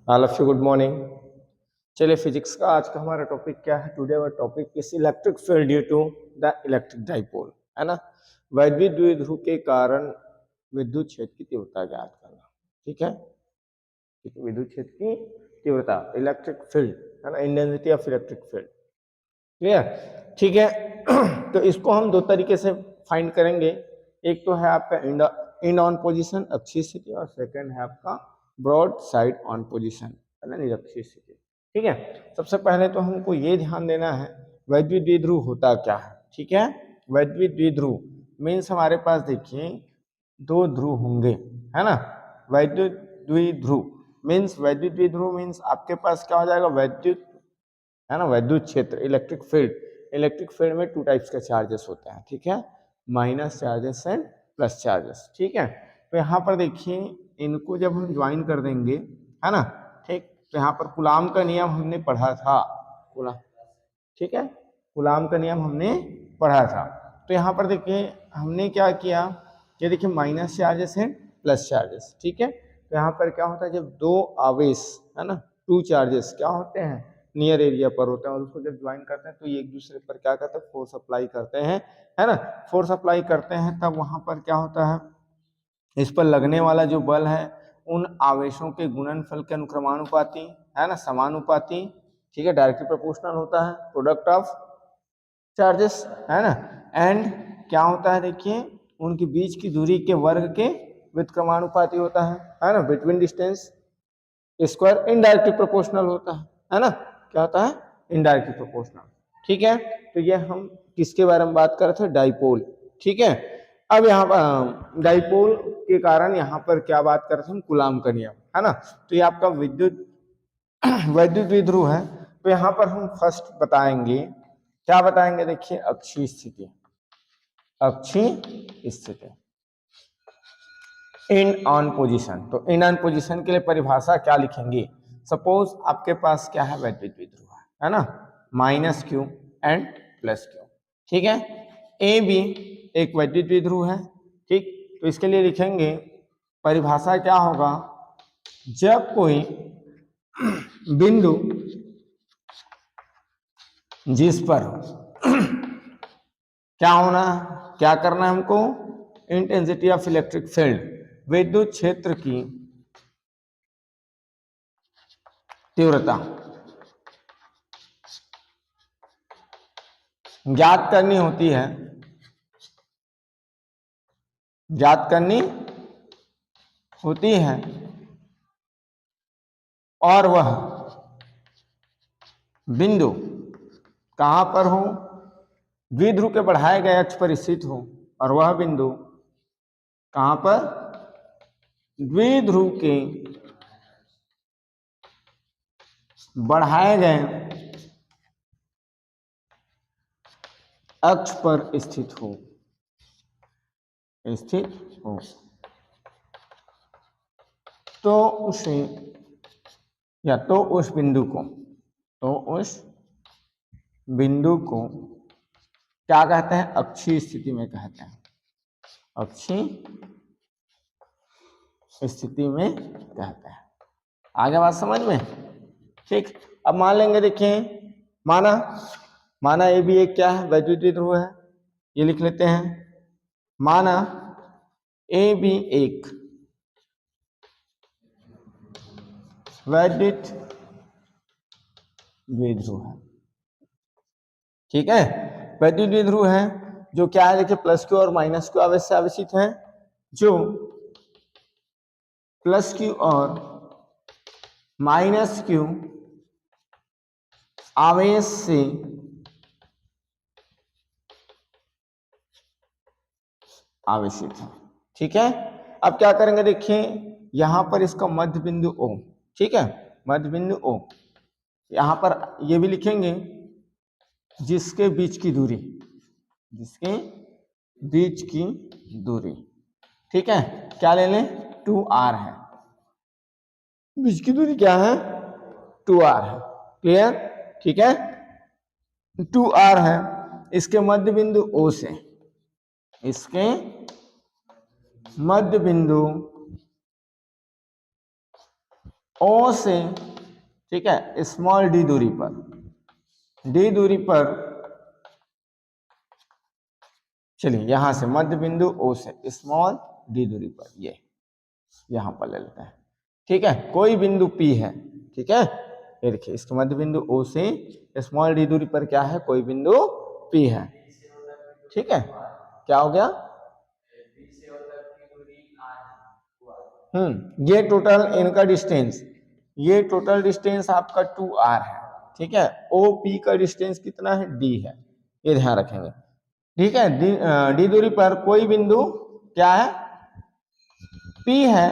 All of you good morning. चलिए physics का आज का हमारा टॉपिक क्या है? Today our topic is electric field due to the electric dipole, है ना। वैद्युत द्विध्रुव के कारण विद्युत क्षेत्र की तीव्रता ज्ञात करना। ठीक है, विद्युत क्षेत्र की तीव्रता, इलेक्ट्रिक फील्ड, है ना, intensity of electric field. Clear? ठीक है। तो इसको हम दो तरीके से फाइंड करेंगे। एक तो है आपका इंड ऑन पोजीशन अक्षीय स्थिति, और सेकंड है आपका ब्रॉड साइड ऑन पोजीशन, है ना, निरक्षीय स्थिति। ठीक है। सबसे पहले तो हमको ये ध्यान देना है वैद्युत द्विध्रुव होता क्या है। ठीक है, वैद्युत द्विध्रुव मीन्स हमारे पास देखिए दो ध्रुव होंगे, है ना। वैद्युत द्विध्रुव मीन्स आपके पास क्या हो जाएगा? वैद्युत, है ना, वैद्युत क्षेत्र, इलेक्ट्रिक फील्ड। इलेक्ट्रिक फील्ड में टू टाइप्स के चार्जेस होते हैं। ठीक है, minus charges and plus charges. ठीक है, तो यहाँ पर देखिए इनको जब हम ज्वाइन कर देंगे, है ना, ठीक, तो यहाँ पर कूलाम का नियम हमने पढ़ा था। कूलाम, ठीक है, कूलाम का नियम हमने पढ़ा था। तो यहाँ पर देखिए हमने क्या किया, ये देखिए माइनस चार्जेस है प्लस चार्जेस। ठीक है, तो यहाँ पर क्या होता है, जब दो आवेश, है ना, टू चार्जेस क्या होते हैं, नियर एरिया पर होते हैं, और उसको जब ज्वाइन करते हैं तो ये एक दूसरे पर क्या करते हैं, फोर्स अप्लाई करते हैं, है ना। फोर्स अप्लाई करते हैं तब वहां पर क्या होता है, इस पर लगने वाला जो बल है उन आवेशों के गुणनफल के अनुक्रमानुपाती, है ना, समानुपाती। ठीक है, डायरेक्टली प्रोपोर्शनल होता है, प्रोडक्ट ऑफ चार्जेस, है ना। एंड क्या होता है देखिए, उनके बीच की दूरी के वर्ग के व्युत्क्रमानुपाती होता है ना, between distance square indirectly proportional होता है ना। क्या होता है? Indirectly proportional. ठीक है, तो ये हम किसके बारे में बात कर रहे थे? डाइपोल। ठीक है, अब यहाँ पर डाइपोल के कारण यहाँ पर क्या बात कर रहे थे हम? कूलाम का नियम, है ना। तो ये आपका विद्युत वैद्युत द्विध्रुव है। तो यहाँ पर हम फर्स्ट बताएंगे, क्या बताएंगे? देखिए अक्षीय स्थिति, अक्षीय स्थिति, इन ऑन पोजीशन। तो इन ऑन पोजीशन के लिए परिभाषा क्या लिखेंगे? सपोज आपके पास क्या है, वैद्युत द्विध्रुव है ना, minus Q and plus Q. ठीक है, ए बी एक वैद्युत द्विध्रुव है। ठीक, तो इसके लिए लिखेंगे परिभाषा क्या होगा, जब कोई बिंदु जिस पर क्या होना, क्या करना है हमको, इंटेंसिटी ऑफ इलेक्ट्रिक फील्ड, विद्युत क्षेत्र की तीव्रता ज्ञात करनी होती है, ज्ञात करनी होती है, और वह बिंदु कहां पर हो, द्विध्रुव के बढ़ाए गए अक्ष पर स्थित हो, और वह बिंदु कहां पर, द्विध्रुव के बढ़ाए गए अक्ष पर स्थित हो, स्थित हो। तो उसे, या तो उस बिंदु को, तो उस बिंदु को क्या कहते हैं? अक्षीय स्थिति में कहते हैं, अक्षीय स्थिति में कहते हैं। आगे बात समझ में? ठीक, अब मान लेंगे, देखिए माना माना ये भी एक क्या है, वैद्युत द्विध्रुव है, ये लिख लेते हैं। माना ए बी एक वैद्युत द्विध्रुव है। ठीक है, वैद्युत द्विध्रुव है जो क्या है, देखिए प्लस क्यू और माइनस क्यू आवेश से आवेशित है, जो प्लस क्यू और माइनस क्यू आवेश से आवेशित है। ठीक है, अब क्या करेंगे, देखिए यहां पर इसका मध्य बिंदु O, ठीक है, मध्य बिंदु O, यहां पर ये भी लिखेंगे जिसके बीच की दूरी, जिसके बीच की दूरी, ठीक है, क्या ले लें, 2r है, बीच की दूरी क्या है, 2r है। क्लियर? ठीक है, 2r है, इसके मध्य बिंदु O से, इसके मध्य बिंदु ओ से, ठीक है, स्मॉल डी दूरी पर, डी दूरी पर, चलिए यहां से मध्य बिंदु ओ से स्मॉल डी दूरी पर, ये यहां पर ले लेते हैं, ठीक है, कोई बिंदु P है, ठीक है, ये देखिए इसके मध्य बिंदु O से स्मॉल डी दूरी पर क्या है, कोई बिंदु P है, ठीक है, क्या हो गया, ये टोटल इनका डिस्टेंस, ये टोटल डिस्टेंस आपका 2r है, ठीक है, OP का डिस्टेंस कितना है, D है, ये ध्यान रखेंगे, ठीक है, डी दूरी पर कोई बिंदु क्या है, P है,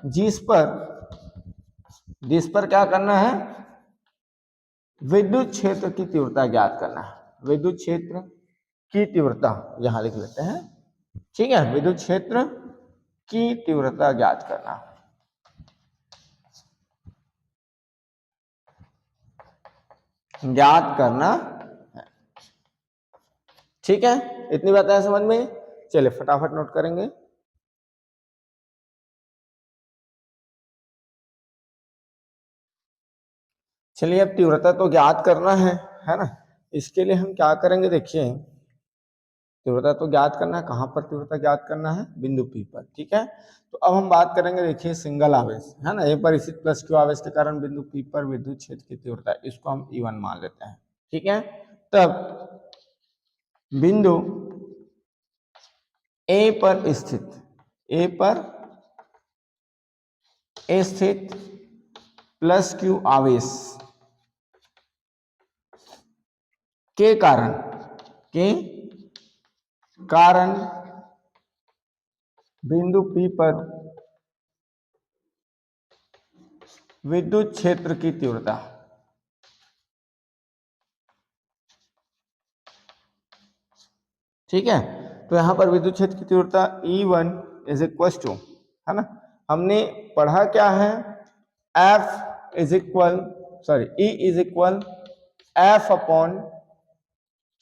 जिस पर क्या करना है, विद्युत क्षेत्र की तीव्रता ज्ञात करना है, विद्युत क्षेत्र की तीव्रता यहां लिख लेते हैं, ठीक है, विद्युत क्षेत्र की तीव्रता ज्ञात करना, है, ठीक है, इतनी बात है समझ में, चलिए फटाफट नोट करेंगे। चलिए अब तीव्रता तो ज्ञात करना है ना, इसके लिए हम क्या करेंगे, देखिए तीव्रता तो ज्ञात करना है, कहां पर तीव्रता ज्ञात करना है, बिंदु P पर, ठीक है, तो अब हम बात करेंगे, देखिए सिंगल आवेश है ना, ए पर स्थित प्लस Q आवेश के कारण बिंदु P पर विद्युत क्षेत्र की तीव्रता, इसको हम E1 मान लेते हैं, ठीक है, तब बिंदु A पर स्थित, A पर स्थित प्लस Q आवेश के कारण बिंदु P पर विद्युत क्षेत्र की तीव्रता, ठीक है, तो यहां पर विद्युत क्षेत्र की तीव्रता E1 इज इक्वल टू, है ना, हमने पढ़ा क्या है, F is equal, sorry E is equal F upon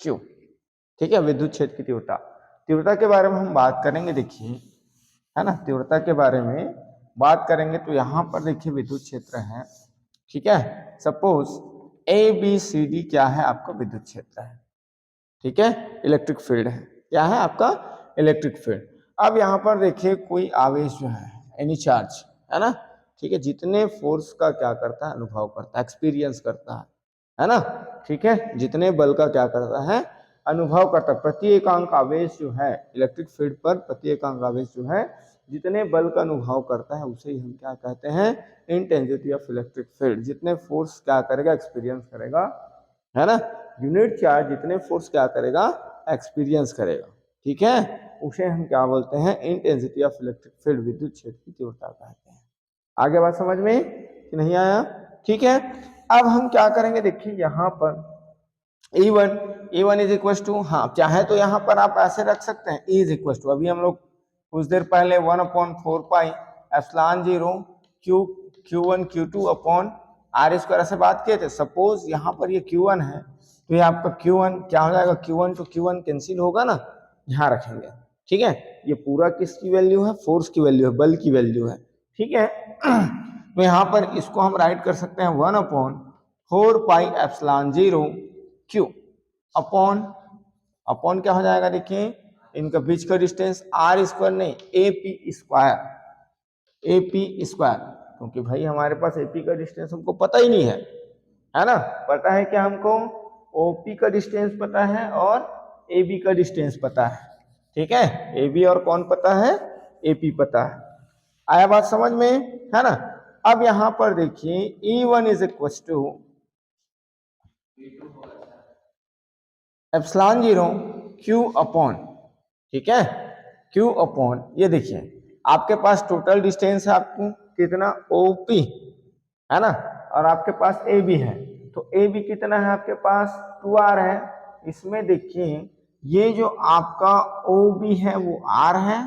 Q, ठीक है, विद्युत क्षेत्र की तीव्रता, तीव्रता के बारे में हम बात करेंगे, देखिए है ना, तीव्रता के बारे में बात करेंगे, तो यहां पर देखिए विद्युत क्षेत्र है, ठीक है, सपोज ABCD क्या है, आपका विद्युत क्षेत्र है, ठीक है, इलेक्ट्रिक फील्ड है, क्या है आपका, इलेक्ट्रिक फील्ड। अब यहाँ पर देखिए कोई आवेश जो है, एनी चार्ज, है ना, ठीक है, जितने फोर्स का क्या करता है, अनुभव करता है, एक्सपीरियंस करता है ना, ठीक है, जितने बल का क्या करता है, अनुभव करता है, प्रति एकांक आवेश जो है इलेक्ट्रिक फील्ड पर, प्रति एकांक आवेश जो है जितने बल का अनुभव करता है, उसे ही हम क्या कहते हैं, इंटेंसिटी ऑफ इलेक्ट्रिक फील्ड, जितने फोर्स क्या करेगा, एक्सपीरियंस करेगा, है ना, यूनिट चार्ज जितने फोर्स क्या करेगा, एक्सपीरियंस करेगा, ठीक है, उसे हम क्या बोलते हैं, इंटेंसिटी ऑफ इलेक्ट्रिक फील्ड, विद्युत क्षेत्र की तीव्रता कहते हैं। आगे बात समझ में कि नहीं आया, ठीक है, अब हम क्या करेंगे, देखिए यहां पर E1 इज इक्वल टू, हाँ चाहे तो यहां पर आप ऐसे रख सकते हैं, E इज इक्वल टू, अभी हम लोग कुछ देर पहले 1/4 pi epsilon 0 Q1 Q2 upon R square से बात किए थे, सपोज यहाँ पर ये Q1 है, तो ये आपका Q1 क्या हो जाएगा, Q1 to Q1 कैंसिल होगा ना, ध्यान रखेंगे, ठीक है, ये पूरा किसकी वैल्यू है, फोर्स की वैल्यू है, बल की वैल्यू है, ठीक है, तो यहाँ पर इसको हम राइट कर सकते हैं 1/4 pi epsilon 0 Q upon, upon क्या हो जाएगा, देखिए इनका बीच का डिस्टेंस R स्क्वायर नहीं, AP स्क्वायर, क्योंकि भाई हमारे पास AP का डिस्टेंस हमको पता ही नहीं है ना, पता है क्या हमको, OP का डिस्टेंस पता है और AB का डिस्टेंस पता है, ठीक है, AB और कौन पता है, AP पता है, आया बात समझ में, है ना, अब यहां पर देखिए E1 is equal to epsilon 0 Q upon, ठीक है, Q अपॉन, ये देखिए आपके पास टोटल डिस्टेंस है आपको कितना, OP, है ना, और आपके पास AB है, तो AB कितना है आपके पास, 2R है, इसमें देखिए ये जो आपका OB है वो R है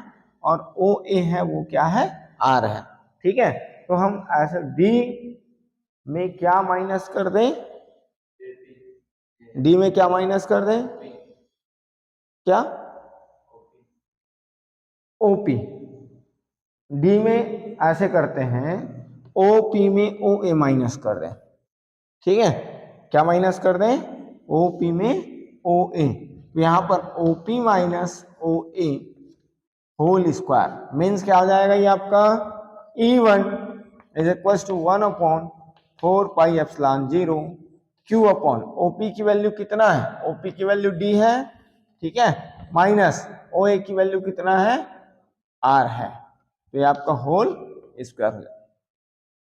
और OA है वो क्या है, R है, ठीक है, तो हम ऐसे D में क्या माइनस कर दें, D में क्या माइनस कर दें, क्या, OP, D में ऐसे करते हैं ओ पी में ओ ए माइनस कर दें, ठीक है, क्या माइनस कर दें, ओ पी में ओ ए, तो यहाँ पर O P minus O A whole square means क्या हो जाएगा, ये आपका E1 is equal to 1/4 pi epsilon 0 Q upon OP की वैल्यू कितना है, OP की वैल्यू D है, ठीक है, माइनस OA की वैल्यू कितना है, R है, तो ये आपका होल स्क्वायर हो जाएगा।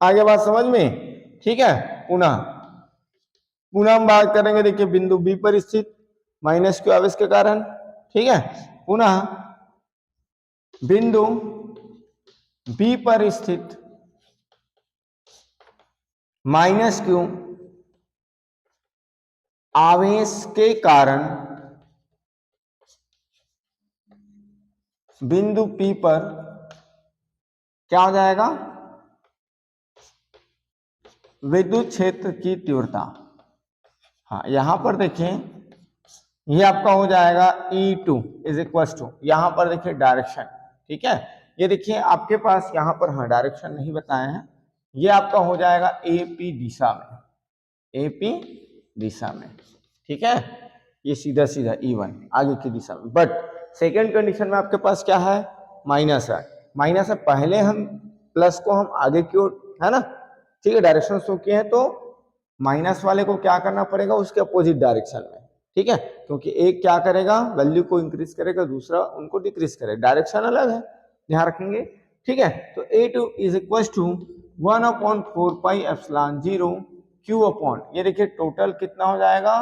आगे बात समझ में, ठीक है। पुनः हम बात करेंगे, देखिए बिंदु B पर स्थित माइनस Q आवेश के कारण, ठीक है, पुनः बिंदु B पर स्थित माइनस Q आवेश के कारण बिंदु P पर क्या हो जाएगा, विद्युत क्षेत्र की तीव्रता। हाँ, यहां पर देखें, ये आपका हो जाएगा E2 इज इक्वल टू, यहां पर देखिए डायरेक्शन, ठीक है, ये देखिए आपके पास यहां पर, हाँ डायरेक्शन नहीं बताए हैं, ये आपका हो जाएगा AP दिशा में, AP दिशा में, ठीक है, ये सीधा सीधा E1 आगे की दिशा में, बट सेकेंड कंडीशन में आपके पास क्या है, माइनस है, माइनस है, पहले हम प्लस को हम आगे की ओर, है ना, ठीक है, डायरेक्शन शो किए हैं, तो माइनस वाले को क्या करना पड़ेगा, उसके अपोजिट डायरेक्शन में, ठीक है, क्योंकि एक क्या करेगा, वैल्यू को इंक्रीज करेगा, दूसरा उनको डिक्रीज करेगा, डायरेक्शन अलग है, ध्यान रखेंगे, ठीक है। तो A2 is equal to 1/4 pi epsilon 0 Q upon, ये देखिए टोटल कितना हो जाएगा,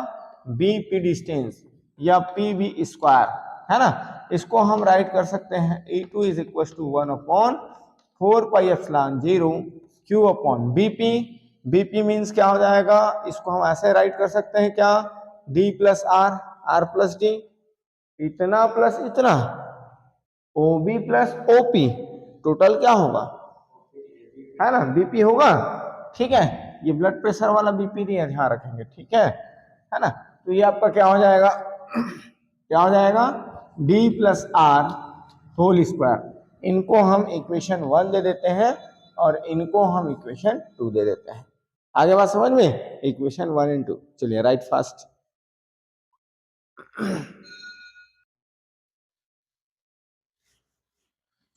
BP डिस्टेंस या PV स्क्वायर, है ना, इसको हम राइट कर सकते हैं, A2 is equal to 1/4 pi epsilon 0 Q upon BP, BP means क्या हो जाएगा, इसको हम ऐसे राइट कर सकते हैं, क्या, D plus R, R plus D, इतना प्लस इतना, OB प्लस OP, टोटल क्या होगा, है ना, BP होगा, ठीक है, ये ब्लड प्रेशर वाला BP नहीं है, ध्यान रखेंगे, ठीक है ना, तो ये आपका क्या हो जाएगा, क्या हो जाएगा, D plus R whole square, इनको हम इक्वेशन 1 दे देते हैं और इनको हम इक्वेशन 2 दे देते हैं। आगे बात समझ में, इक्वेशन 1 एंड 2, चलिए राइट फास्ट।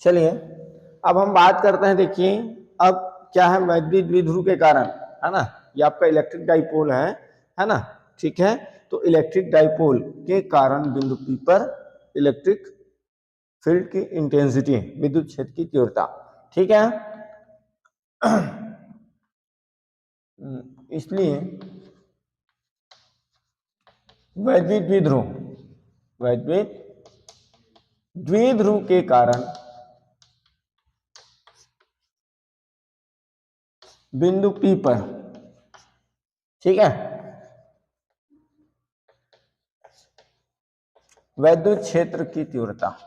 चलिए अब हम बात करते हैं, देखिए अब क्या है, वैद्युत द्विध्रुव के कारण, है ना, ये आपका इलेक्ट्रिक डाइपोल है ना, ठीक है, तो इलेक्ट्रिक डाइपोल के कारण बिंदु P पर इलेक्ट्रिक फील्ड की इंटेंसिटी, विद्युत क्षेत्र की तीव्रता, ठीक है, इसलिए वैद्युत द्विध्रुव के कारण बिंदु P पर, ठीक है, वैद्युत क्षेत्र की तीव्रता,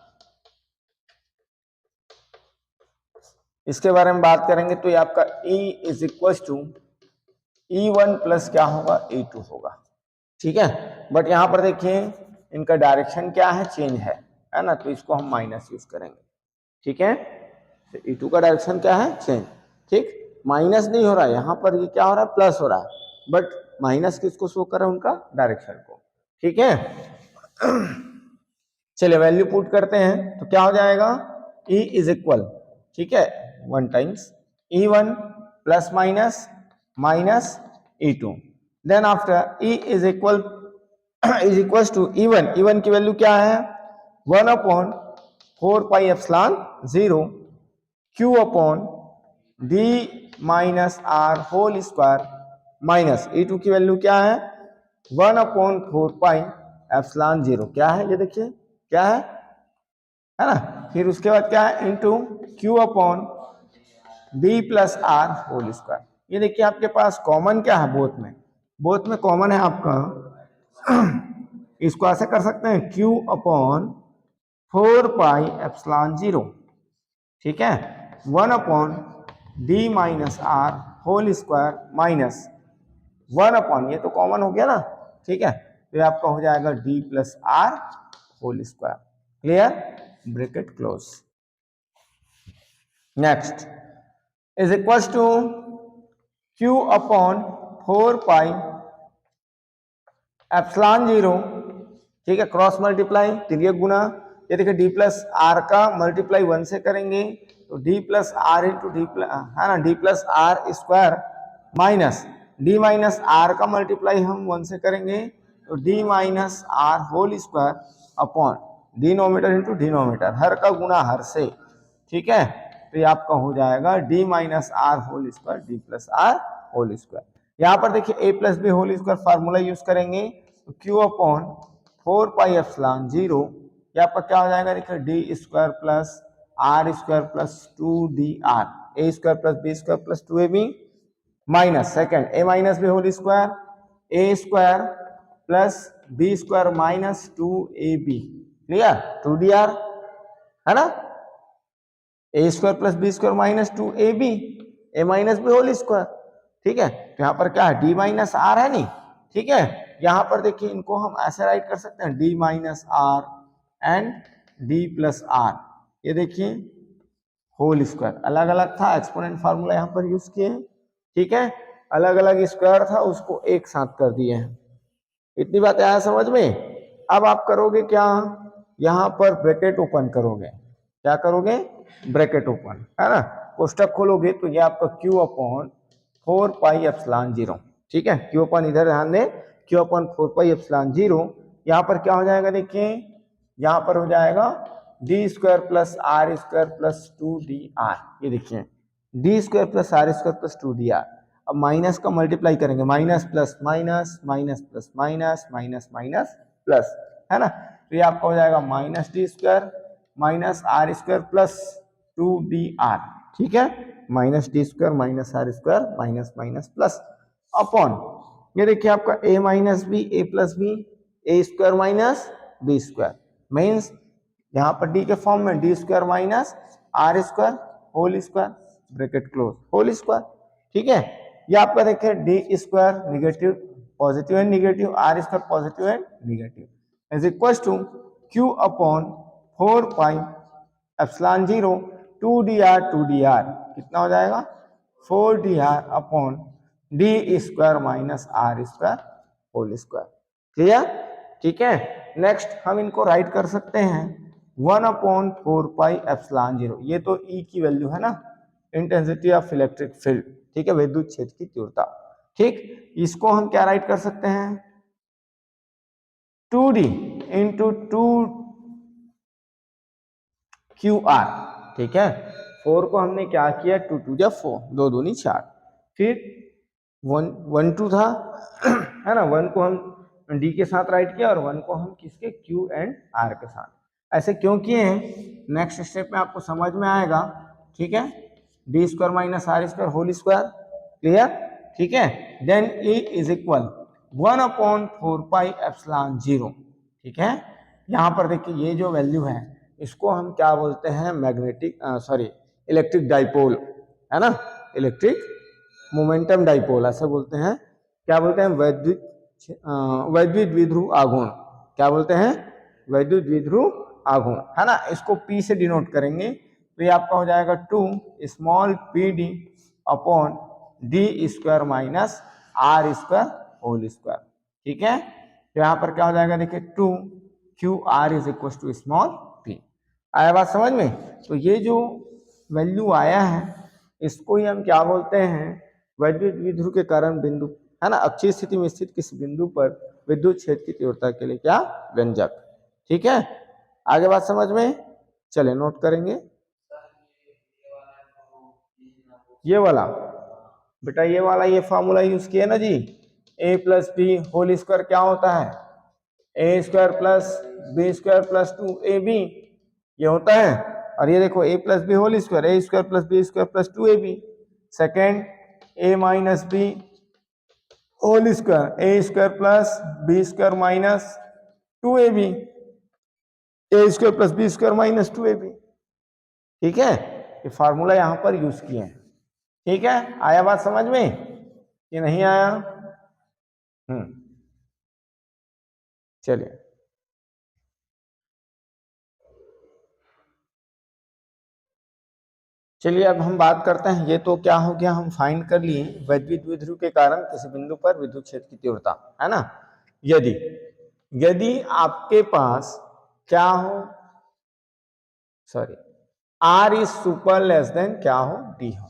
इसके बारे में बात करेंगे, तो ये आपका E is equal to E1 plus क्या होगा, E2 होगा, ठीक है, बट यहां पर देखिए इनका डायरेक्शन क्या है, चेंज है ना, तो इसको हम माइनस यूज करेंगे, ठीक है, तो E2 का डायरेक्शन क्या है, चेंज, ठीक, माइनस नहीं हो रहा है यहाँ पर, ये क्या हो रहा है, प्लस हो रहा है, बट माइनस किसको शो कर रहा है, उनका डायरेक्शन को, ठीक है। चलिए वैल्यू पुट करते हैं, तो क्या हो जाएगा, E इज इक्वल, ठीक है, 1 times E1 plus minus minus E2, then after E is equal to E1 की वैल्यू क्या है, 1/4 pi epsilon 0 Q upon D minus R whole square minus E2 की वैल्यू क्या है, 1/4 पाई एप्सिलॉन 0, क्या है, ये देखिए क्या है ना, फिर उसके बाद क्या है, into Q upon D plus R whole square, ये देखिए आपके पास कॉमन क्या है, बोथ में कॉमन है आपका, इसको ऐसे कर सकते हैं, Q अपॉन 4 पाई एप्सिलॉन 0, ठीक है, 1/D minus R whole square minus 1 ये तो कॉमन हो गया ना, ठीक है, तो आपका हो जाएगा D plus R whole square, clear, bracket close. Next is equal to Q upon 4 pi epsilon 0, ठीक है, क्रॉस मल्टीप्लाई तिर्यक गुना, ये देखिए डी प्लस आर का मल्टीप्लाई 1 से करेंगे तो D plus R into D plus, है ना, D plus R square minus D minus R का मल्टीप्लाई हम 1 से करेंगे तो D minus R whole square upon denominator into denominator, हर का गुना हर से, ठीक है, तो ये आपका हो जाएगा D minus R whole square D plus R whole square. यहाँ पर देखिए A plus B whole square formula use करेंगे तो क्यू अपॉन 4 पाई एप्सिलॉन 0, ये आपका क्या हो जाएगा, देखिए D square plus R square plus 2 D R, A square plus B square plus 2ab minus second A minus B whole square A square plus B square minus 2ab, clear, 2dr, है ना, A square plus B square minus 2ab A minus B whole square, ठीक है, तो यहाँ पर क्या है D minus are है नहीं, ठीक है, यहाँ पर देखिए इनको हम ऐसे राइट कर सकते हैं D minus R and D plus R, ये देखिए होल स्क्वायर, अलग अलग था एक्सपोनेंट फार्मूला यहाँ पर यूज किए हैं, ठीक है, अलग अलग स्क्वायर था उसको एक साथ कर दिए हैं, इतनी बात आया समझ में। अब आप करोगे क्या, यहाँ पर ब्रैकेट ओपन करोगे, क्या करोगे, ब्रैकेट ओपन, है ना, कोष्टक खोलोगे तो ये आपका क्यू अपॉन 4 पाई एप्सिलॉन 0, ठीक है, क्यू अपॉन इधर ध्यान दें, क्यू अपॉन 4 पाई एप्सिलॉन 0, यहाँ पर क्या हो जाएगा देखिए, यहाँ पर हो जाएगा D square plus R square plus 2dr, ये देखिए D square plus R square plus 2dr, अब माइनस का मल्टीप्लाई करेंगे, minus plus minus minus plus minus minus minus plus, है ना, तो ये आपका हो जाएगा minus D square minus R square plus 2dr, ठीक है, minus D square minus R square minus minus plus upon, ये देखिए आपका a minus B A plus B A square minus B square, means यहाँ पर डी के form में D square minus R square whole square, bracket close, whole square, ठीक है, ये आपका देखिए D square negative positive and negative, R square positive and negative is equal to Q upon 4 pi epsilon 0 2dr कितना हो जाएगा 4dr upon D square minus R square whole square, clear, ठीक है। नेक्स्ट हम इनको राइट कर सकते हैं 1/4 पाई एप्सिलॉन 0, ये तो ई की वैल्यू है ना, इंटेंसिटी ऑफ इलेक्ट्रिक फील्ड, ठीक है, विद्युत क्षेत्र की तीव्रता, ठीक, इसको हम क्या राइट कर सकते हैं 2d इंटू 2qr, ठीक है, 4 को हमने क्या किया 2 2 जा 4, 2 दूनी 4, फिर 1 2 था है ना, 1 को हम डी के साथ राइट किया और 1 को हम किसके क्यू एंड आर के साथ, ऐसे क्यों किए हैं नेक्स्ट स्टेप में आपको समझ में आएगा, ठीक है, D square minus R square whole square, clear, ठीक है, then E is equal 1/4 pi epsilon 0, ठीक है, यहाँ पर देखिए ये जो वैल्यू है इसको हम क्या बोलते हैं मैग्नेटिक सॉरी इलेक्ट्रिक डाइपोल, है ना, इलेक्ट्रिक मोमेंटम डाइपोल ऐसे बोलते हैं, क्या बोलते हैं वैद्युत द्विध्रुव आघूर्ण, क्या बोलते हैं वैद्युत द्विध्रुव आघूर्ण, है ना, इसको P से डिनोट करेंगे तो ये आपका हो जाएगा 2 small pd upon D square minus R square whole square, ठीक है, तो यहाँ पर क्या हो जाएगा देखिए 2 Q R is equal to small p, आया बात समझ में, तो ये जो वैल्यू आया है इसको ही हम क्या बोलते हैं वैद्युत द्विध्रुव के कारण बिंदु, है ना, अक्षीय स्थिति में स्थित किसी बिंदु पर विद्युत क्षेत्र की तीव्रता के लिए क्या व्यंजक, ठीक है, आगे बात समझ में, चले नोट करेंगे, ये वाला बेटा ये वाला ये फॉर्मूला यूज किया ना जी, a plus B whole square क्या होता है A square plus B square plus 2ab, ये होता है, और ये देखो a plus B whole square A square plus B square plus 2ab, second a minus B whole square A square plus B square minus 2ab, A square plus B square minus 2ab, ठीक है, ये formula यहां पर use किए हैं, ठीक है, आया बात समझ में कि नहीं आया, चलिए चलिए अब हम बात करते हैं, ये तो क्या हो गया, हम फाइंड कर लिए वैद्युत द्विध्रुव के कारण किसी बिंदु पर विद्युत क्षेत्र की तीव्रता, है ना। यदि यदि आपके पास क्या हो, sorry, R is super less than क्या हो, डी हो।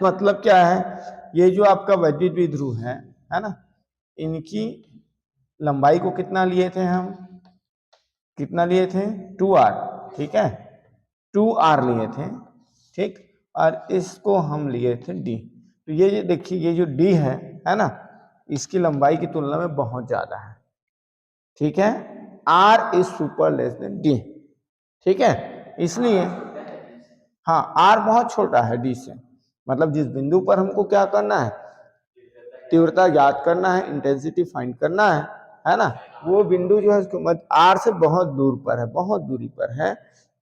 मतलब क्या है, ये जो आपका वैद्युत द्विध्रुव है ना, इनकी लंबाई को कितना लिए थे हम, कितना लिए थे 2r, ठीक है, 2r लिए थे, ठीक, और इसको हम लिए थे d। तो ये देखिए, ये जो d है ना, इसकी लंबाई की तुलना में बहुत ज्यादा है, ठीक है, r is super less then d, ठीक है, इसलिए हाँ r बहुत छोटा है d से, मतलब जिस बिंदु पर हमको क्या करना है, तीव्रता ज्ञात करना है, इंटेंसिटी फाइंड करना है ना, वो बिंदु जो है आर से बहुत दूर पर है, बहुत दूरी पर है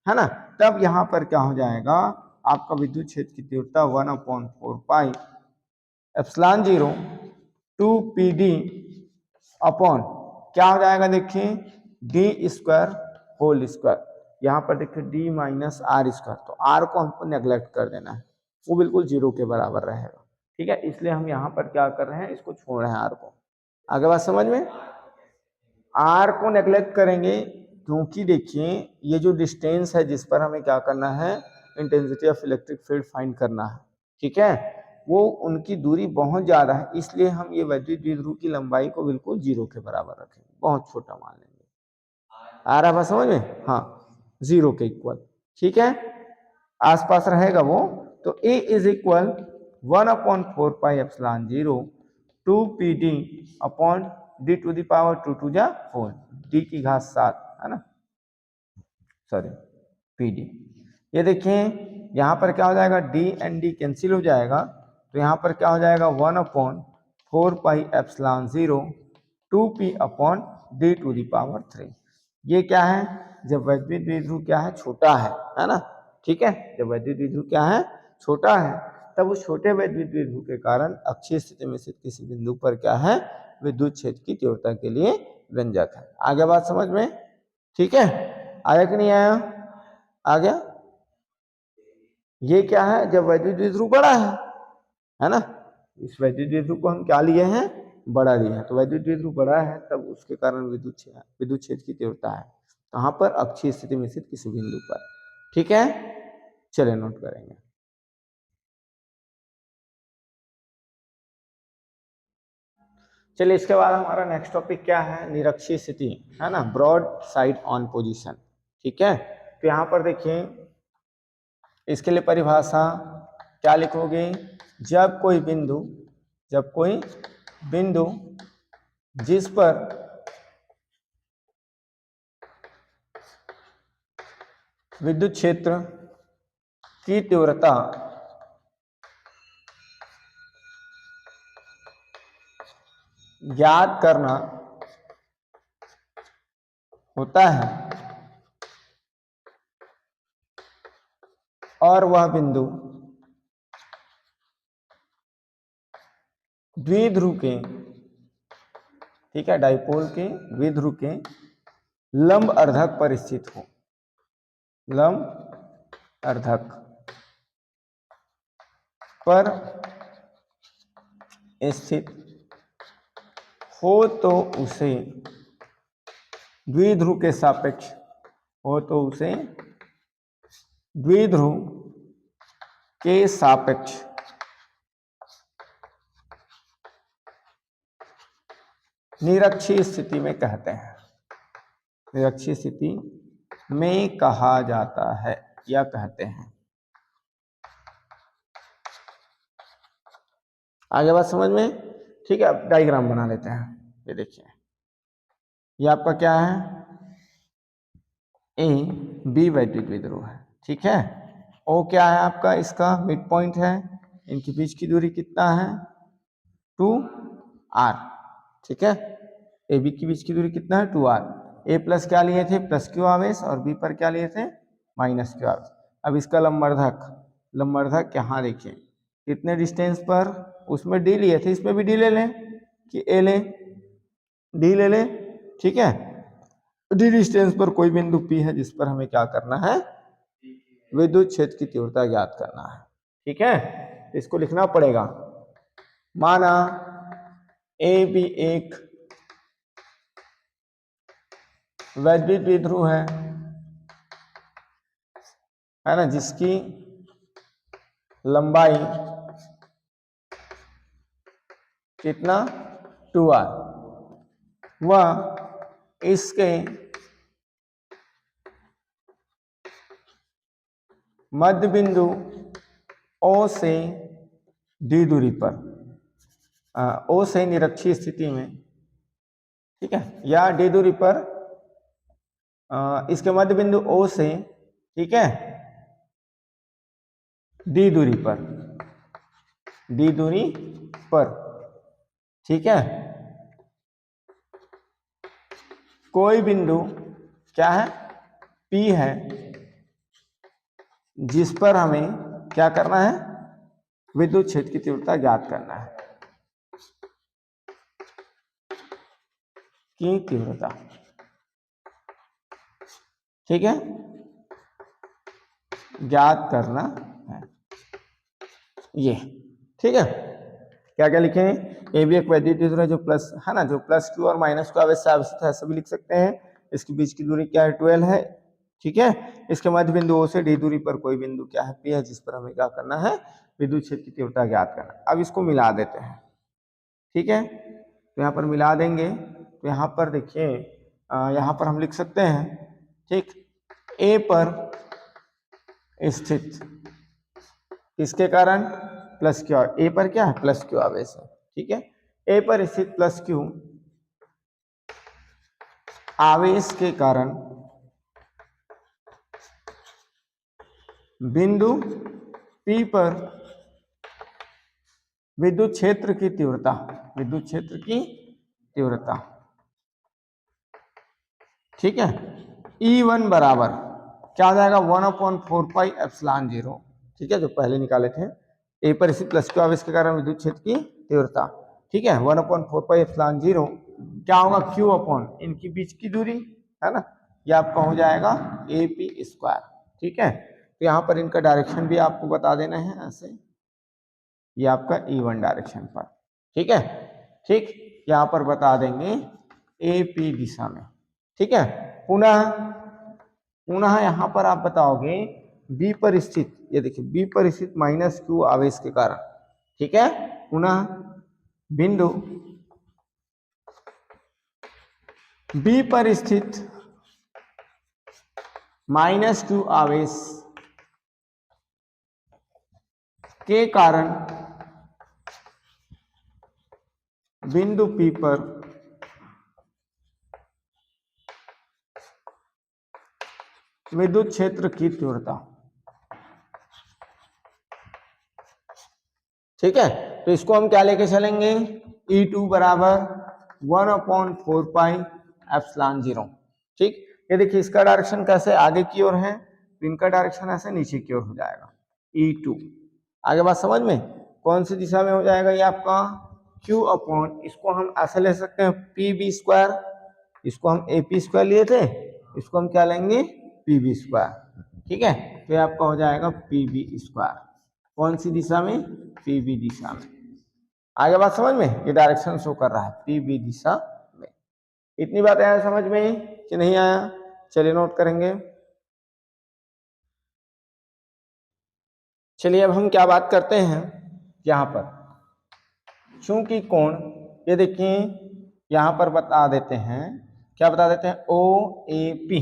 ना। तब यहां पर क्या हो जाएगा, आपका विद्युत क्षेत्र की तीव्रता 1/4 पाई एप्सिलॉन 0 2pd अपॉन क्या हो जाएगा, देखिए डी स्क्वायर होल स्क्वायर, यहाँ पर देखिए डी माइनस आर स्क्वायर, तो आर को हमको नेग्लेक्ट कर देना है, वो बिल्कुल 0 के बराबर रहेगा, ठीक है, इसलिए हम यहाँ पर क्या कर रहे हैं, इसको छोड़ रहे हैं आर को। आगे बात समझ में, आर को नेग्लेक्ट करेंगे क्योंकि देखिए ये जो डिस्टेंस है जिस पर हमें क्या करना है, intensity of electric field find करना है, ठीक है, वो उनकी दूरी बहुत ज्यादा है, इसलिए हम ये वैद्युत द्विध्रुव की लंबाई को बिल्कुल 0 के बराबर रखेंगे, बहुत छोटा मान लेंगे। आ रहा बात समझ में, हाँ 0 के इक्वल, ठीक है, आसपास रहेगा वो, तो A is equal 1/4 pi epsilon 0 2pd upon D to the power 2 to जा 4, डी की घात 7, है ना, सॉरी pd। ये देखें यहाँ पर क्या हो जाएगा, d एंड d कैंसिल हो जाएगा, तो यहाँ पर क्या हो जाएगा 1/4 pi epsilon 0 2p upon D to the power 3। ये क्या है, जब वैद्युत द्विध्रुव क्या है, छोटा है ना, ठीक है, जब वैद्युत द्विध्रुव क्या है, छोटा है, तब उस छोटे वैद्युत द्विध्रुव के कारण अक्षीय स्थिति में स्थित किसी बिंदु पर क्या है, विद्युत क्षेत्र की तीव्रता के लिए व्यंजक है। आगे बात समझ में, ठीक है, आया कि नहीं आया, आ गया। ये क्या है, जब वैद्युत द्विध्रुव बड़ा है ना, इस वैद्युत द्विध्रुव को हम क्या लिए हैं, बड़ा लिए हैं, तो वैद्युत द्विध्रुव बड़ा है तब उसके कारण विद्युत क्षेत्र की तीव्रता है कहाँ पर, अक्षीय स्थिति में स्थित किसी बिंदु पर, ठीक है, चलिए नोट करेंगे। चलिए इसके बाद हमारा नेक्स्ट टॉपिक क्या है, निरक्षीय स्थिति, है ना, ब्रॉड साइड ऑन पोजीशन, ठीक है। तो यहाँ पर देखिए इसके लिए परिभाषा क्या लिखोगे, जब कोई बिंदु जिस पर विद्युत क्षेत्र की तीव्रता ज्ञात करना होता है और वह बिंदु द्विध्रुव के, ठीक है, डाइपोल के द्विध्रुव के लंब अर्धक पर स्थित हो, लंब अर्धक पर स्थित हो तो उसे द्विध्रुव के सापेक्ष हो तो उसे द्विध्रुव के सापेक्ष निरक्षीय स्थिति में कहते हैं, निरक्षीय स्थिति में कहा जाता है या कहते हैं। आगे बात समझ में, ठीक है, अब डायग्राम बना लेते हैं। ये देखिए ये आपका क्या है, ए बी वैद्युत द्विध्रुव है, ठीक है, ओ क्या है आपका, इसका मिड पॉइंट है, इनके बीच की दूरी कितना है 2r, ठीक है, ए बी के बीच की दूरी कितना है 2r, ए प्लस क्या लिए थे प्लस क्यू आवेश और बी पर क्या लिए थे माइनस क्यू आवेश। अब इसका लंबर्धक यहाँ देखिए कितने डिस्टेंस पर, उसमें डी लिए थे, इसमें भी डी ले लें कि ए लें, डी ले लें, ठीक है, डी डिस्टेंस पर कोई बिंदु पी है जिस पर हमें क्या करना है, विद्युत क्षेत्र की तीव्रता ज्ञात करना है। ठीक है, इसको लिखना पड़ेगा। माना ए भी एक वैद्युत द्विध्रुव है ना, जिसकी लंबाई कितना 2r, वह इसके मध्य बिंदु O से D दूरी पर, O से निरक्षीय स्थिति में, ठीक है, या D दूरी पर, इसके मध्य बिंदु O से, ठीक है, D दूरी पर, D दूरी पर, ठीक है, कोई बिंदु क्या है, P है, जिस पर हमें क्या करना है, विद्युत क्षेत्र की तीव्रता ज्ञात करना है, की तीव्रता। ठीक है, ज्ञात करना है ये। ठीक है, क्या क्या लिखे, ए भी एक वैद्युत द्विध्रुव है जो प्लस है ना, जो प्लस क्यू और माइनस क्यू आवेश से आवेशित है, सभी लिख सकते हैं। इसके बीच की दूरी क्या है, 12 है। ठीक है, इसके मध्य बिंदु O से D दूरी पर कोई बिंदु क्या है, P है, जिस पर हमें क्या करना है, विद्युत क्षेत्र की तीव्रता ज्ञात करना। अब इसको मिला देते हैं। ठीक है, तो यहाँ पर मिला देंगे, तो यहाँ पर देखिए, यहाँ पर हम लिख सकते हैं, ठीक, A पर स्थित किसके कारण, प्लस क्यू, ए पर क्या है, प्लस क्यू आवेश है। ठीक है, ए पर स्थित प्लस क्यू आवेश के कारण बिंदु पी पर विद्युत क्षेत्र की तीव्रता, विद्युत क्षेत्र की तीव्रता, ठीक है, E1 बराबर क्या हो जाएगा, 1/4πε0। ठीक है, जो पहले निकाले थे, ए पर स्थित प्लस क्यू आवेश के कारण विद्युत क्षेत्र की तीव्रता, ठीक है, 1/4πε0 क्या होगा, क्यू अपॉन इनकी बीच की दूरी, है ना, ये आपका हो जाएगा AP²। ठीक है, तो यहाँ पर इनका डायरेक्शन भी आपको बता देना है ऐसे, ये आपका E1 डायरेक्शन पर। ठीक है, ठीक, यहाँ पर बता देंगे AP दिशा में। ठीक है, पुनः यहाँ पर आप बताओगे B पर स्थित, ये देखिए B पर स्थित माइनस क्यू आवेश के कारण, ठीक है, पुनः बिंदु B पर स्थित माइनस क्यू आवेश के कारण बिंदु P पर विद्युत क्षेत्र की तीव्रता। ठीक है, तो इसको हम क्या लेके चलेंगे, E2 बराबर 1/4πε0। ठीक, ये देखिए इसका डायरेक्शन कैसे आगे की ओर है, तो इनका डायरेक्शन ऐसे नीचे की ओर हो जाएगा, E2। आगे बात समझ में, कौन सी दिशा में हो जाएगा, ये आपका Q अपॉन, इसको हम ऐसे ले सकते हैं PB², इसको हम AP² लिए थे, इसको हम क्या लेंगे, PB²। ठीक है, तो ये आपका हो जाएगा PB², कौन सी दिशा में, PB दिशा में। आगे बात समझ में, ये डायरेक्शन शो कर रहा है PB दिशा में। इतनी बात आया समझ में कि नहीं आया, चलिए नोट करेंगे। चलिए अब हम क्या बात करते हैं, यहाँ पर चूंकि कोण, ये देखिए यहाँ पर बता देते हैं, क्या बता देते हैं, OAP,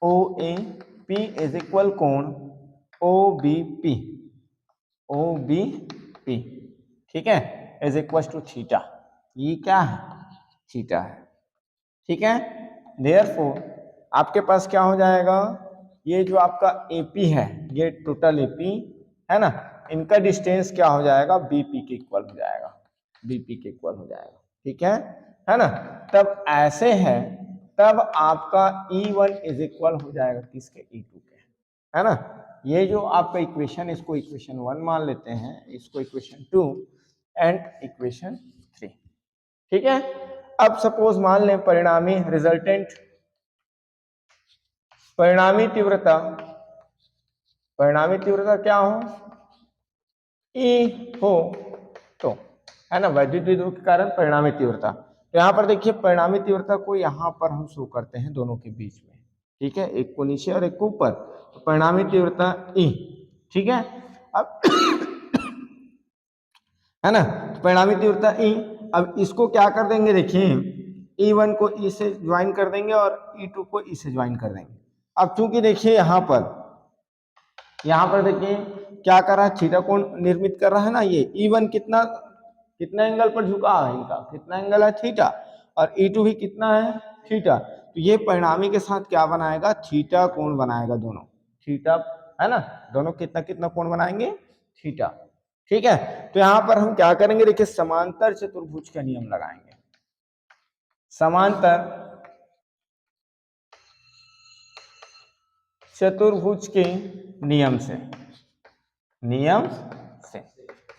OAP इज इक्वल कोण OBP, OBP, ठीक है, इज इक्वल टू थीटा, ये क्या है, थीटा है। ठीक है, देयरफॉर आपके पास क्या हो जाएगा, ये जो आपका AP है, ये टोटल AP है ना, इनका डिस्टेंस क्या हो जाएगा, BP के इक्वल हो जाएगा, BP के इक्वल हो जाएगा। ठीक है ना, तब ऐसे है, तब आपका E1 इज इक्वल हो जाएगा किसके, E2 के, है ना। ये जो आपका इक्वेशन, इसको इक्वेशन 1 मान लेते हैं, इसको इक्वेशन 2 एंड इक्वेशन 3। ठीक है, अब सपोज मान लें परिणामी तीव्रता परिणामी तीव्रता क्या हो, ई हो तो, है ना, वैद्युत द्विध्रुव के कारण परिणामी तीव्रता। तो यहाँ पर देखिए परिणामी तीव्रता को यहाँ पर हम शो करते हैं दोनों के बीच में, ठीक है, एक को नीचे और एक को ऊपर, तो परिणामी तीव्रता ई, ठीक है। अब है ना, तो परिणामी तीव्रता ई, अब इसको क्या कर देंगे, देखिए E1 को E से ज्वाइन कर देंगे और E2 को E से ज्वाइन कर देंगे। अब चूंकि देखिए यहाँ पर देखिए क्या कर रहा है, थीटा कोण निर्मित कर रहा है ना, ये E1 कितना एंगल पर झुका है, इनका कितना एंगल है, थीटा, और E2 भी कितना है, थीटा। तो ये परिणामी के साथ क्या बनाएगा, थीटा कोण बनाएगा, दोनों थीटा, है ना, दोनों कितना कितना कोण बनाएंगे, थीटा, ठीक है। तो यहां पर हम क्या करेंगे, देखिए समांतर चतुर्भुज का नियम लगाएंगे, समांतर चतुर्भुज के नियम से,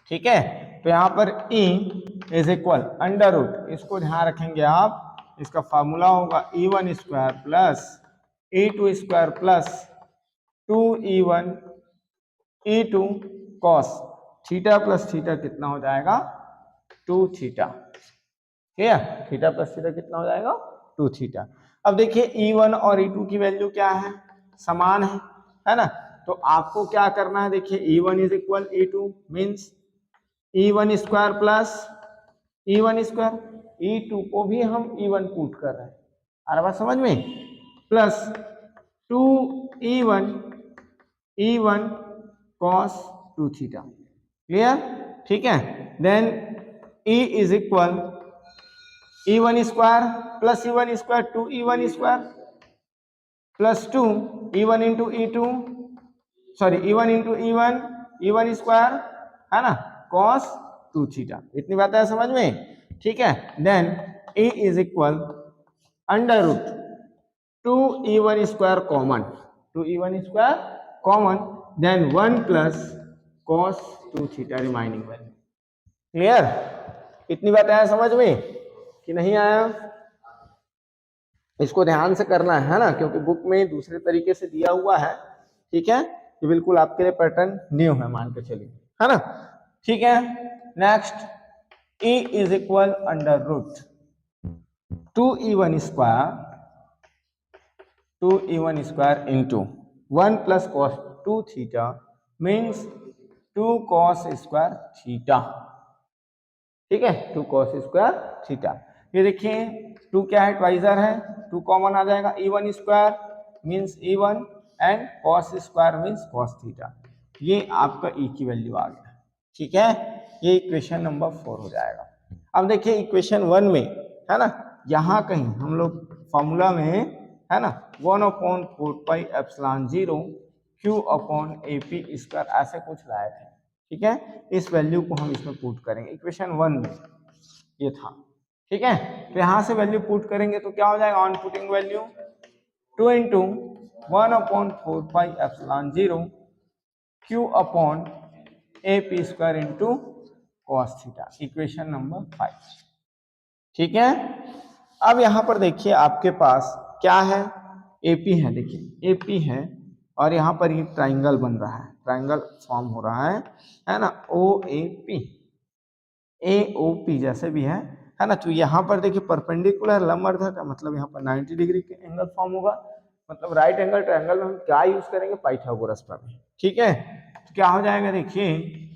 ठीक है। तो यहां पर E is equal under root, इसको ध्यान रखेंगे आप, इसका फॉर्मूला होगा E1 square plus E2 square plus 2E1 E2 cos theta plus theta कितना हो जाएगा, 2 थीटा, ठीक है, थीटा प्लस थीटा कितना हो जाएगा, 2 थीटा। अब देखिए E1 और E2 की वैल्यू क्या है, समान है ना, तो आपको क्या करना है, देखिए E1 is equal E2 means E1 square plus E1 square, E2 को भी हम E1 पुट कर रहे हैं, आ रहा बात समझ में, plus 2E1 cos 2 theta, clear, ठीक है। Then E is equal E1 square plus E1 square 2E1 square plus 2 E1 into E2, sorry E1 into E1 square, है ना, cos 2 थीटा, इतनी बात है समझ में, ठीक है। Then E is equal under root 2E1 square common, 2E1 square common, then 1 plus cos 2 theta remaining value, clear, इतनी बात आया समझ में कि नहीं आया, इसको ध्यान से करना है ना, क्योंकि बुक में दूसरे तरीके से दिया हुआ है, ठीक है, ये बिल्कुल आपके लिए पैटर्न न्यू है, मान के चलिए, है ना, ठीक है। Next E is equal under root 2E1 square into 1 plus cos 2 theta means 2 cos square theta, ठीक है, 2 cos स्क्वायर थीटा। ये देखिए 2 क्या है, ट्वाइजर है, 2 कॉमन आ जाएगा, E1 square means E1 and cos square means cos theta, ये आपका E की वैल्यू आ गया, ठीक है, ये इक्वेशन नंबर 4 हो जाएगा। अब देखिए इक्वेशन 1 में, है ना, यहाँ कहीं हम लोग फॉर्मूला में, है ना, 1/4πε0 Q/AP स्क्वायर ऐसे कुछ लाए थे, ठीक है, इस वैल्यू को हम इसमें पुट करेंगे, इक्वेशन 1 में ये था, ठीक है। तो यहाँ से वैल्यू पुट करेंगे तो क्या हो जाएगा, on putting value 2 into 1/4πε0 Q/AP square into cos theta, equation number 5, ठीक है। अब यहाँ पर देखिए आपके पास क्या है, AP है, देखिए AP है, और यहाँ पर ये ट्राइंगल बन रहा है, ट्राइंगल फॉर्म हो रहा है ना, OAP AOP जैसे भी है ना, तो यहाँ पर देखिए परपेंडिकुलर लंबवर्धक का मतलब यहाँ पर 90 डिग्री के एंगल फॉर्म होगा, मतलब राइट एंगल ट्रायंगल में हम क्या यूज करेंगे, पाइथागोरस प्रमेय, ठीक है। तो क्या हो जाएगा, देखिए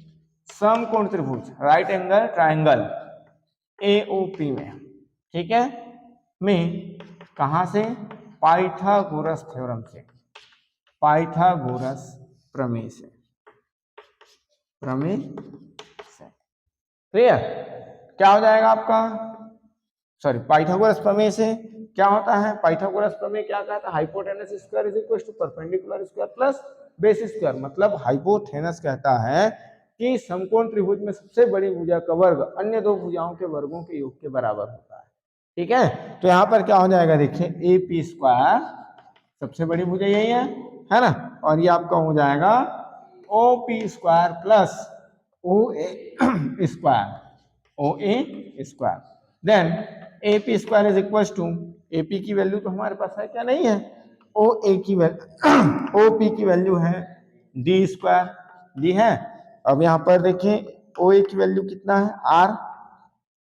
समकोण त्रिभुज राइट एंगल ट्रायंगल AOP में, ठीक है, में कहां से, पाइथागोरस थ्योरम से, पाइथागोरस प्रमेय से, क्लियर, क्या हो जाएगा आपका, सॉरी पाइथागोरस प्रमेय से क्या होता है, पाइथागोरस प्रमेय क्या कहता है, hypotenuse square is equal to perpendicular square plus base square, मतलब हाइपोटेनस कहता है कि समकोण त्रिभुज में सबसे बड़ी भुजा का वर्ग अन्य दो भुजाओं के वर्गों के योग के बराबर होता है, ठीक है। तो यहाँ पर क्या हो जाएगा, देखिए AP स्क्वायर सबसे बड़ी भुजा यही है ना, और ये आपका हो जाएगा OP square plus OA square, then AP square is equal to, AP की वैल्यू तो हमारे पास है क्या, नहीं है, OA की वैल्यू OP की वैल्यू है डी स्क्वायर डी है। अब यहाँ पर देखिए ओ ए की वैल्यू कितना है आर,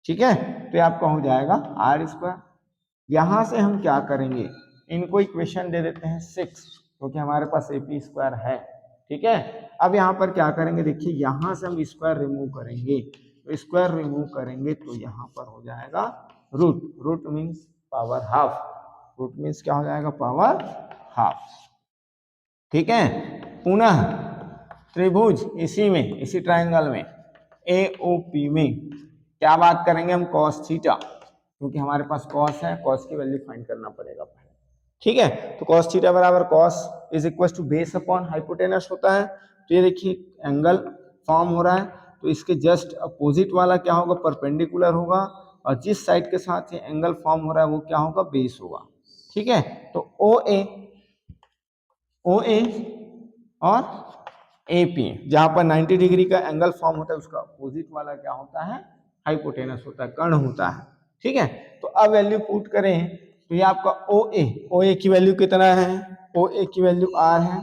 ठीक है, तो ये आपका हो जाएगा आर स्क्वायर। यहां से हम क्या करेंगे, इनको इक्वेशन दे देते हैं 6 क्योंकि हमारे पास ए पी स्क्वायर है, ठीक है। अब यहाँ पर क्या करेंगे, देखिए यहां से हम स्क्वायर रिमूव करेंगे, तो स्क्वायर रिमूव करेंगे तो यहाँ पर हो जाएगा root, root means power half, root means क्या हो जाएगा पावर हाफ, ठीक है। पुनः त्रिभुज इसी में, इसी ट्रायंगल में ए ओ पी में क्या बात करेंगे हम, कॉस थीटा, क्योंकि हमारे पास कॉस है, कॉस की वैल्यू फाइंड करना पड़ेगा पहले, ठीक है। तो कॉस थीटा बराबर cos is equal to base upon hypotenuse होता है। तो ये देखिए एंगल फॉर्म हो रहा है, तो इसके जस्ट अपोजिट वाला क्या होगा, परपेंडिकुलर होगा, और जिस साइड के साथ ये एंगल फॉर्म हो रहा है वो क्या होगा, बेस होगा, ठीक है। तो ओ ए और ए पी, जहां पर 90 डिग्री का एंगल फॉर्म होता है उसका अपोजिट वाला क्या होता है, हाइपोटेनस होता है, कर्ण होता है, ठीक है। तो अब वैल्यू पुट करें तो ये आपका ओ ए की वैल्यू कितना है, ओ ए की वैल्यू आर है,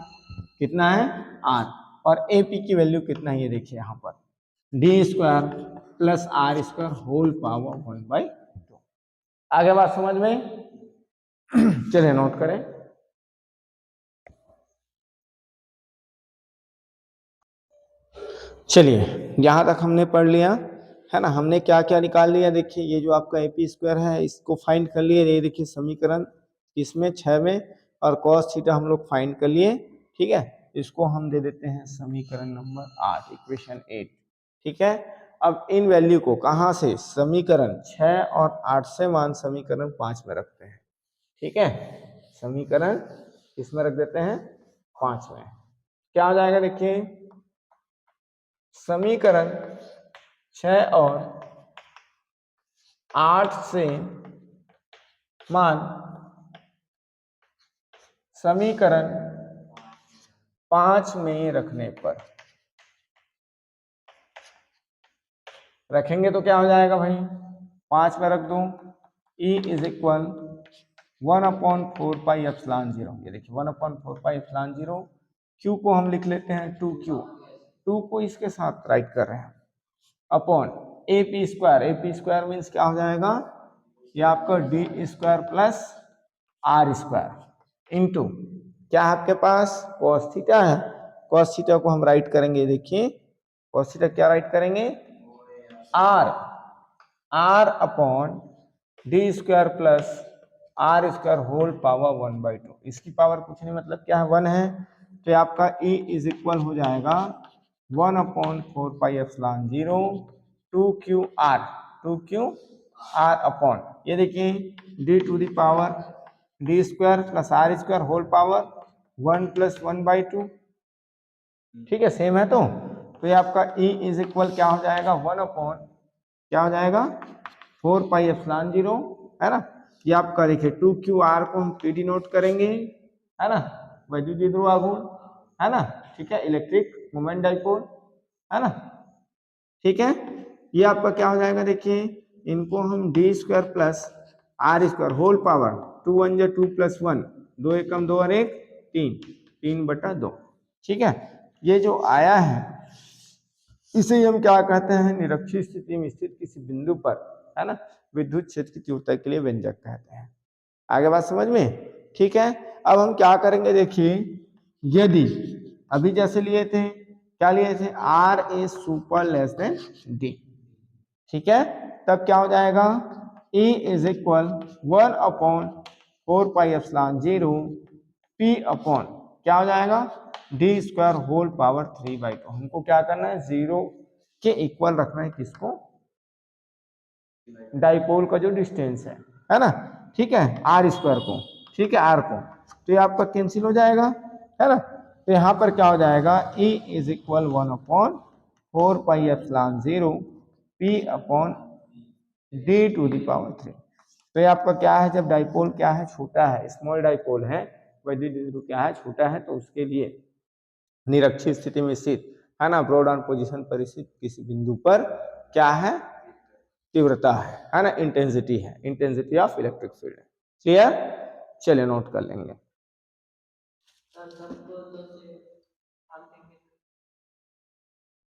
कितना है आर, और ए पी की वैल्यू कितना है, ये देखिए यहाँ पर D square plus R square whole power 1/2। आगे बात समझ में चलिए नोट करें। चलिए यहाँ तक हमने पढ़ लिया है ना, हमने क्या क्या निकाल लिया, देखिए ये जो आपका ए पी स्क्वायर है इसको फाइंड कर लिए, ये देखिए समीकरण इसमें 6 में, और कॉस थीटा हम लोग फाइंड कर लिए, ठीक है। इसको हम दे देते हैं समीकरण नंबर 8, इक्वेशन 8, ठीक है। अब इन वैल्यू को कहाँ से, समीकरण 6 और 8 से मान समीकरण 5 में रखते हैं, ठीक है। समीकरण इसमें रख देते हैं 5 में, क्या हो जाएगा, देखिए समीकरण 6 और 8 से मान समीकरण 5 में रखने पर, रखेंगे तो क्या हो जाएगा भाई, 5 में रख दूं, E इज इक्वल 1/4πε0, ये देखिए 1/4πε0, Q को हम लिख लेते हैं 2Q, 2 को इसके साथ राइट कर रहे हैं, upon A P square, A P square means क्या हो जाएगा, ये आपका D square plus R square into क्या है आपके पास, कॉस थीटा है, कॉस थीटा को हम राइट करेंगे, देखिए कॉस थीटा क्या राइट करेंगे, R upon D square plus R square whole power 1/2, इसकी पावर कुछ नहीं मतलब क्या है 1 है, तो आपका E इज इक्वल हो जाएगा 1/4πε0 2Q R अपॉन, ये देखिए D to the power D square plus R square whole power 1 + 1/2, ठीक है, सेम है। तो ये आपका E इज इक्वल क्या हो जाएगा, 1 अपॉन क्या हो जाएगा 4πε0, है ना। ये आपका देखिए 2QR को हम पी डिनोट करेंगे, है ना, वैद्युत ध्रुव आघूर्ण, है ना, ठीक है, इलेक्ट्रिक मोमेंट डाइपोल, है ना, ठीक है। ये आपका क्या हो जाएगा, देखिए इनको हम D square plus R square whole power 2 1 जा 2 + 1, 2 एकम 2 और 1 3, 3/2, ठीक है। ये जो आया है इसे हम क्या कहते हैं, निरक्षीय स्थिति में स्थित किसी बिंदु पर, है ना, विद्युत क्षेत्र की तीव्रता के लिए व्यंजक कहते हैं। आगे बात समझ में, ठीक है। अब हम क्या करेंगे, देखिए यदि अभी जैसे लिए थे, क्या लिए थे, R is super less than D, ठीक है, तब क्या हो जाएगा, E is equal 1/4πε0 P upon क्या हो जाएगा, डी स्क्वायर होल पावर 3/2, हमको क्या करना है, 0 के इक्वल रखना है, किसको, डाइपोल का जो डिस्टेंस है ना, ठीक है, आर स्क्वायर को, ठीक है, आर को, तो ये आपका कैंसिल हो जाएगा, है ना। तो यहाँ पर क्या हो जाएगा, E is equal 1/4πε0 P upon D to the power 3। तो ये आपका क्या है, जब डाइपोल क्या है, छोटा है, स्मॉल डाइपोल है, वैद्युत ध्रुव क्या है, छोटा है, तो उसके लिए निरक्षीय स्थिति में स्थित, है ना, ब्रॉड ऑन पोजीशन पर स्थित किसी बिंदु पर क्या है, तीव्रता है ना, इंटेंसिटी है, intensity of electric field, clear. चलिए नोट कर लेंगे।